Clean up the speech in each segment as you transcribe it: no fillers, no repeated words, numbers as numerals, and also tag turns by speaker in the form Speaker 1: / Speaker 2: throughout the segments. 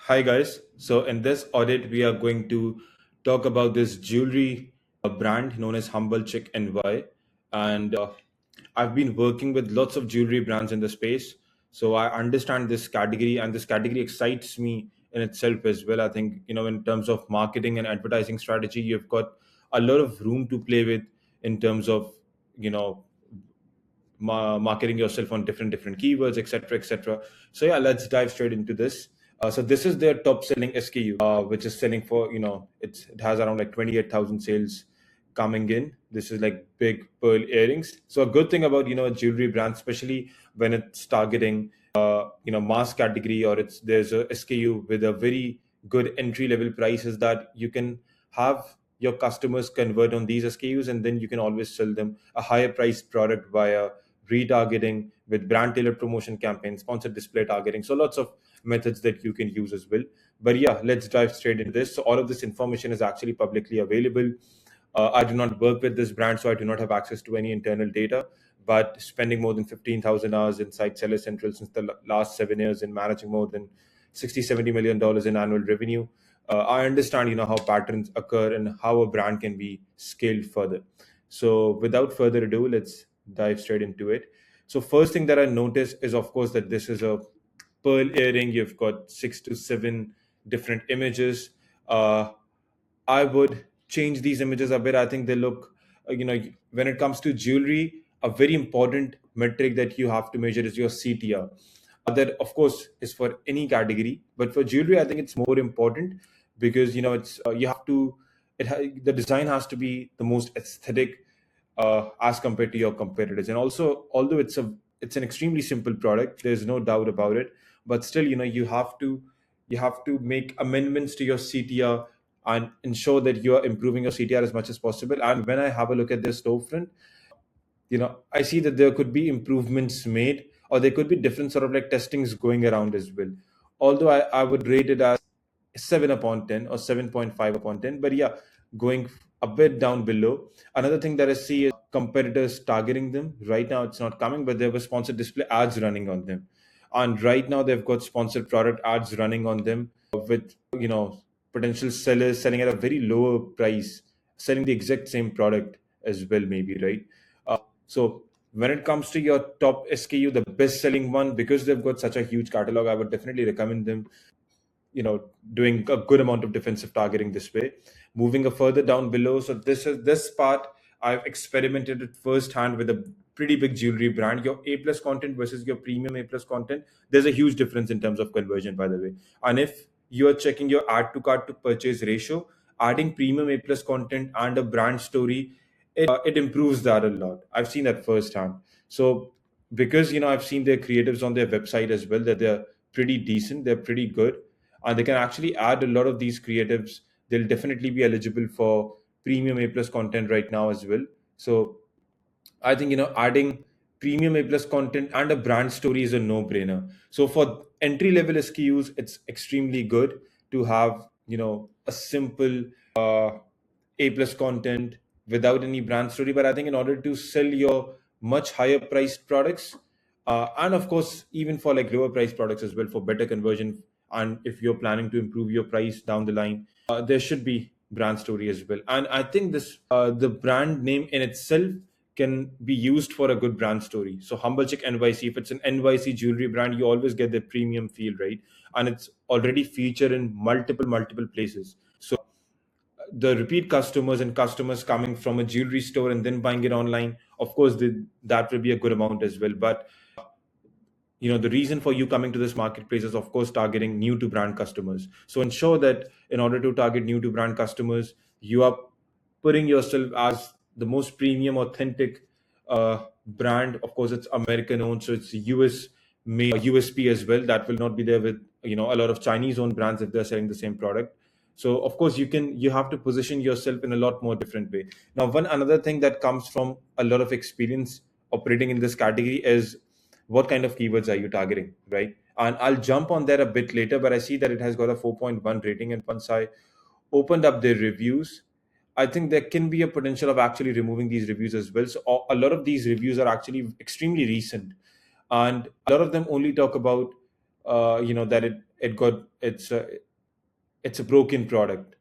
Speaker 1: Hi guys. So in this audit, we are going to talk about this jewelry brand known as Humble Chick NY, and I've been working with lots of jewelry brands in the space, so I understand this category, and this category excites me in itself as well. I think in terms of marketing and advertising strategy, you've got a lot of room to play with in terms of you know marketing yourself on different keywords, etc., etc. So yeah, let's dive straight into this. So this is their top selling SKU, which is selling for it has around like 28,000 sales coming in. This is like big pearl earrings. So a good thing about a jewelry brand, especially when it's targeting mass category, or there's a SKU with a very good entry level price, is that you can have your customers convert on these SKUs, and then you can always sell them a higher priced product via retargeting with brand tailored promotion campaigns, sponsored display targeting. So lots of methods that you can use as well. But yeah, let's dive straight into this. So all of this information is actually publicly available. I do not work with this brand, so I do not have access to any internal data. But spending more than 15,000 hours inside Seller Central since the last 7 years in managing more than 60-70 million dollars in annual revenue, I understand how patterns occur and how a brand can be scaled further. So without further ado, let's dive straight into it. So first thing that I noticed is, of course, that this is a pearl earring. You've got 6 to 7 different images. Uh, I would change these images a bit. I think they look, when it comes to jewelry, a very important metric that you have to measure is your CTR. That, of course, is for any category, but for jewelry, I think it's more important because it's you have to. The design has to be the most aesthetic as compared to your competitors. And also, although it's an extremely simple product, there's no doubt about it. But still, you have to make amendments to your CTR and ensure that you are improving your CTR as much as possible. And when I have a look at their storefront, I see that there could be improvements made, or there could be different sort of like testings going around as well. Although I would rate it as 7 upon 10 or 7.5 upon 10. But yeah, going a bit down below, another thing that I see is competitors targeting them. Right now it's not coming, but there were sponsored display ads running on them, and right now they've got sponsored product ads running on them with potential sellers selling at a very lower price, selling the exact same product as well, maybe, right? So when it comes to your top SKU, the best selling one, because they've got such a huge catalog, I would definitely recommend them doing a good amount of defensive targeting this way. Moving a further down below, so this part I've experimented it firsthand with a pretty big jewelry brand. Your A plus content versus your premium A plus content, there's a huge difference in terms of conversion, by the way. And if you are checking your add to cart to purchase ratio, adding premium A plus content and a brand story, it improves that a lot. I've seen that firsthand. So because I've seen their creatives on their website as well, that they're pretty decent, they're pretty good, and they can actually add a lot of these creatives. They'll definitely be eligible for premium A plus content right now as well. So I think adding premium A plus content and a brand story is a no brainer. So for entry level SKUs, it's extremely good to have a simple A plus content without any brand story. But I think in order to sell your much higher priced products, and of course even for like lower priced products as well, for better conversion, and if you're planning to improve your price down the line, there should be brand story as well. And I think this the brand name in itself can be used for a good brand story. So Humble Chick NYC, if it's an NYC jewelry brand, you always get the premium feel, right? And it's already featured in multiple places. So the repeat customers and customers coming from a jewelry store and then buying it online, of course that will be a good amount as well. But the reason for you coming to this marketplace is, of course, targeting new to brand customers. So ensure that in order to target new to brand customers, you are putting yourself as the most premium authentic brand. Of course, it's American owned, so it's US made USP as well. That will not be there with a lot of Chinese owned brands if they're selling the same product. So of course you have to position yourself in a lot more different way. Now, one another thing that comes from a lot of experience operating in this category is what kind of keywords are you targeting, right? And I'll jump on there a bit later, but I see that it has got a 4.1 rating. And once I opened up their reviews, I think there can be a potential of actually removing these reviews as well. So a lot of these reviews are actually extremely recent, and a lot of them only talk about that it's a broken product.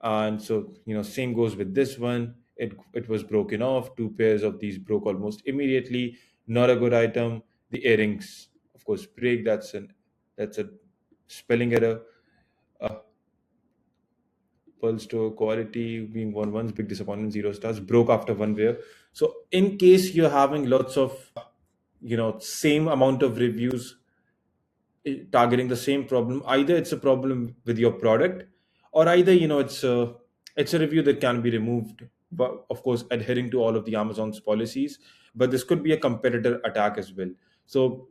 Speaker 1: And so, same goes with this one. It was broken off. Two pairs of these broke almost immediately. Not a good item. The earrings, of course, break. That's a spelling error. uh, Pearl store quality being one one's big disappointment, 0 stars, broke after one wear. So in case you're having lots of same amount of reviews targeting the same problem, either it's a problem with your product, or either it's a review that can be removed, but of course adhering to all of the Amazon's policies. But this could be a competitor attack as well. So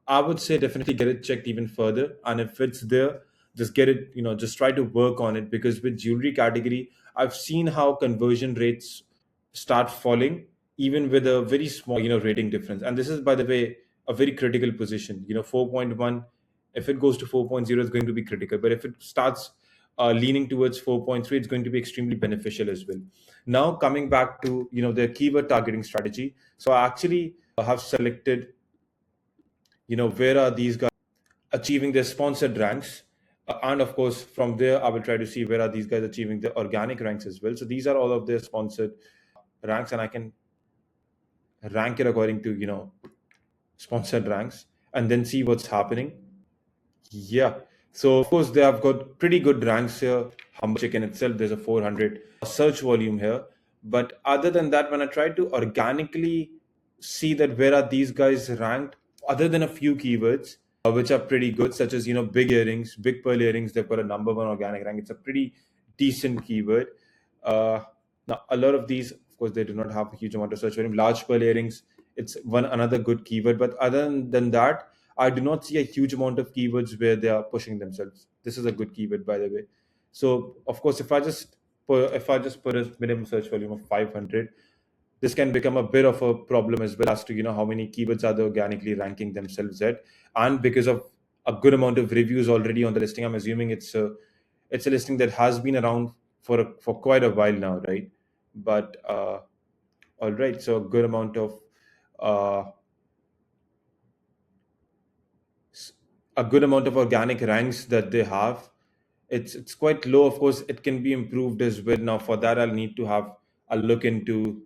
Speaker 1: I would say definitely get it checked even further, and if it's there, just get it, just try to work on it, because with jewelry category, I've seen how conversion rates start falling even with a very small rating difference. And this is, by the way, a very critical position. 4.1, if it goes to 4.0, it's going to be critical, but if it starts leaning towards 4.3, it's going to be extremely beneficial as well. Now coming back to the keyword targeting strategy, so I actually have selected where are these guys achieving their sponsored ranks. And of course, from there, I will try to see where are these guys achieving the organic ranks as well. So these are all of their sponsored ranks, and I can rank it according to sponsored ranks, and then see what's happening. Yeah. So of course they have got pretty good ranks here. Humble Chicken itself, there's a 400 search volume here. But other than that, when I try to organically see that where are these guys ranked, other than a few keywords which are pretty good, such as big earrings, big pearl earrings, they've got a number one organic rank. It's a pretty decent keyword. Now a lot of these, of course, they do not have a huge amount of search volume. Large pearl earrings, it's one another good keyword. But other than that, I do not see a huge amount of keywords where they are pushing themselves. This is a good keyword, by the way. So of course, if I just put a minimum search volume of 500, this can become a bit of a problem as well, as to how many keywords are they organically ranking themselves at. And because of a good amount of reviews already on the listing, I'm assuming it's a listing that has been around for quite a while now, right? But all right, so a good amount of uh, organic ranks that they have. It's quite low. Of course, it can be improved as well. Now for that, I'll need to have a look into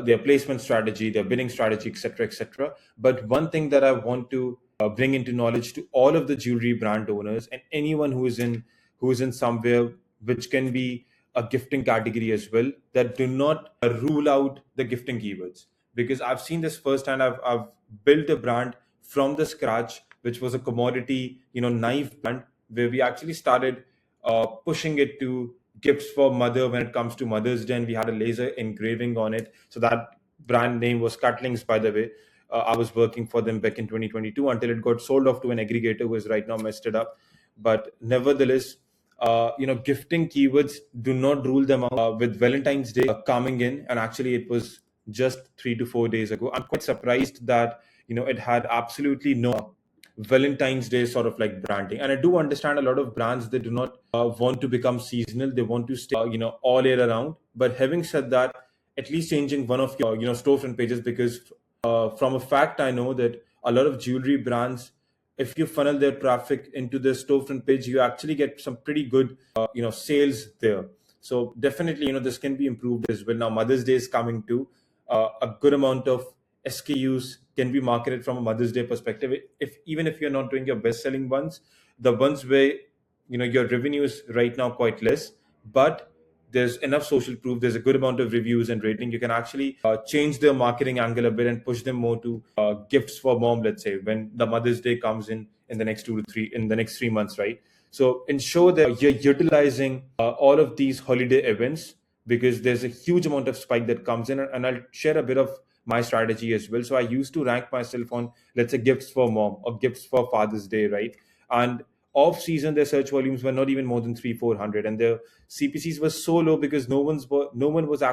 Speaker 1: their placement strategy, their bidding strategy, etc., etc. But one thing that I want to bring into knowledge to all of the jewelry brand owners and anyone who is in somewhere which can be a gifting category as well, that do not rule out the gifting keywords, because I've seen this firsthand. I've built a brand from the scratch, which was a commodity knife brand, where we actually started pushing it to gifts for mother when it comes to Mother's Day, and we had a laser engraving on it. So that brand name was Cutlings, by the way. I was working for them back in 2022 until it got sold off to an aggregator who has right now messed it up. But nevertheless, gifting keywords, do not rule them out. With Valentine's Day coming in, and actually it was just 3 to 4 days ago. I'm quite surprised that it had absolutely no Valentine's Day sort of like branding. And I do understand a lot of brands, they do not want to become seasonal. They want to stay, all year around. But having said that, at least changing one of your, storefront pages, because from a fact, I know that a lot of jewelry brands, if you funnel their traffic into the storefront page, you actually get some pretty good, sales there. So definitely, this can be improved as well. Now, Mother's Day is coming too. A good amount of SKUs can be marketed from a Mother's Day perspective. If even if you're not doing your best selling ones, the ones where your revenue is right now quite less, but there's enough social proof, there's a good amount of reviews and rating, you can actually change their marketing angle a bit and push them more to gifts for mom, let's say, when the Mother's Day comes in the next 3 months, right? So ensure that you're utilizing all of these holiday events, because there's a huge amount of spike that comes in. And I'll share a bit of my strategy as well. So I used to rank myself on, let's say, gifts for mom or gifts for Father's Day, right? And off season, their search volumes were not even more than 300-400, and their CPCs were so low because no one was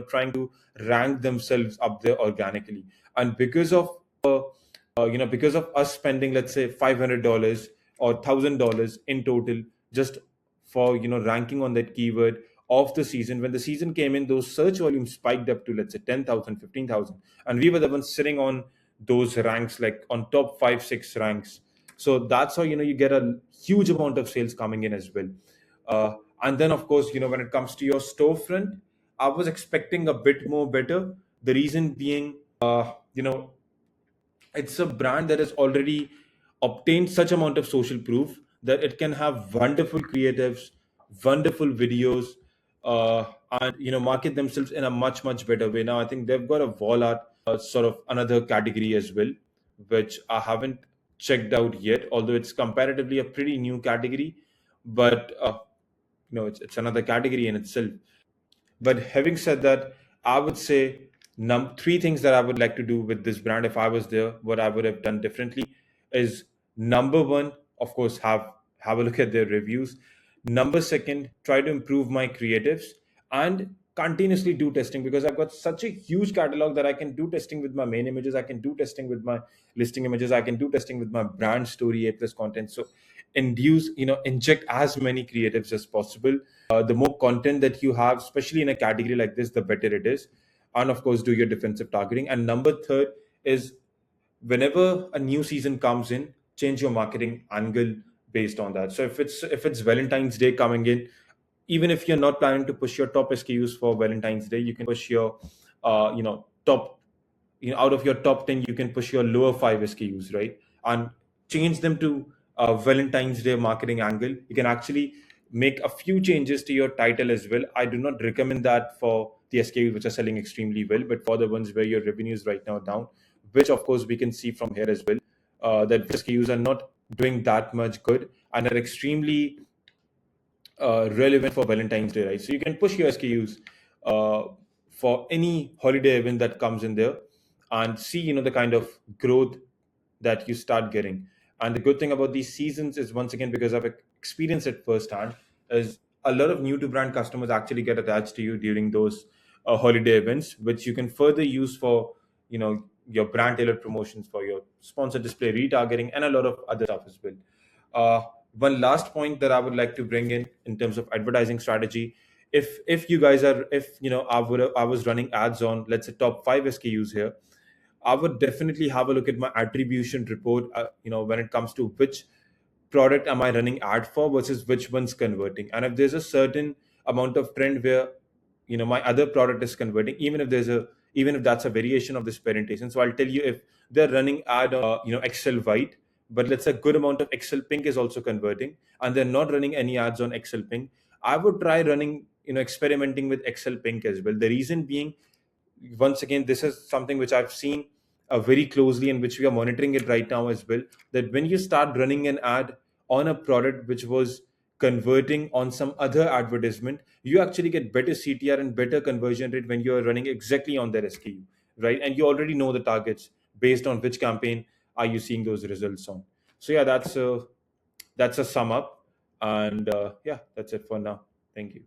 Speaker 1: trying to rank themselves up there organically. And because of us spending, let's say, $500 or $1,000 in total just for ranking on that keyword of the season, when the season came in, those search volumes spiked up to, let's say, 10,000, 15,000, and we were the ones sitting on those ranks, like on top 5 6 ranks. So that's how you get a huge amount of sales coming in as well. And then of course, when it comes to your storefront, I was expecting a bit more better. The reason being, it's a brand that has already obtained such amount of social proof that it can have wonderful creatives, wonderful videos, and market themselves in a much better way. Now I think they've got a wall art, sort of another category as well, which I haven't checked out yet, although it's comparatively a pretty new category. But it's another category in itself. But having said that, I would say three things that I would like to do with this brand if I was there. What I would have done differently is, number one, of course, have a look at their reviews. Number second, try to improve my creatives and continuously do testing, because I've got such a huge catalog that I can do testing with my main images, I can do testing with my listing images, I can do testing with my brand story, A plus content. So inject as many creatives as possible. The more content that you have, especially in a category like this, the better it is. And of course, do your defensive targeting. And number third is, whenever a new season comes in, change your marketing angle based on that. So if it's Valentine's Day coming in, even if you're not planning to push your top SKUs for Valentine's Day, you can push your top, out of your top 10, you can push your lower 5 SKUs, right? And change them to a Valentine's Day marketing angle. You can actually make a few changes to your title as well. I do not recommend that for the SKUs which are selling extremely well, but for the ones where your revenues right now are down, which of course we can see from here as well, that SKUs are not doing that much good and are extremely relevant for Valentine's Day, right? So you can push your SKUs for any holiday event that comes in there, and see the kind of growth that you start getting. And the good thing about these seasons is, once again, because I've experienced it firsthand, is a lot of new to brand customers actually get attached to you during those holiday events, which you can further use for your brand tailored promotions, for your sponsored display retargeting, and a lot of other stuff as well. uh, One last point that I would like to bring in terms of advertising strategy, if you guys are, if I was running ads on, let's say, top 5 SKUs here, I would definitely have a look at my attribution report, when it comes to which product am I running ad for versus which one's converting. And if there's a certain amount of trend where my other product is converting, even if that's a variation of this presentation. So I'll tell you, if they're running ad on Excel White, but let's say a good amount of Excel Pink is also converting, and they're not running any ads on Excel Pink, I would try running, experimenting with Excel Pink as well. The reason being, once again, this is something which I've seen very closely, and which we are monitoring it right now as well, that when you start running an ad on a product which was converting on some other advertisement, you actually get better CTR and better conversion rate when you're running exactly on their SKU, right? And you already know the targets based on which campaign are you seeing those results on. So yeah, that's a sum up. And yeah, that's it for now. Thank you.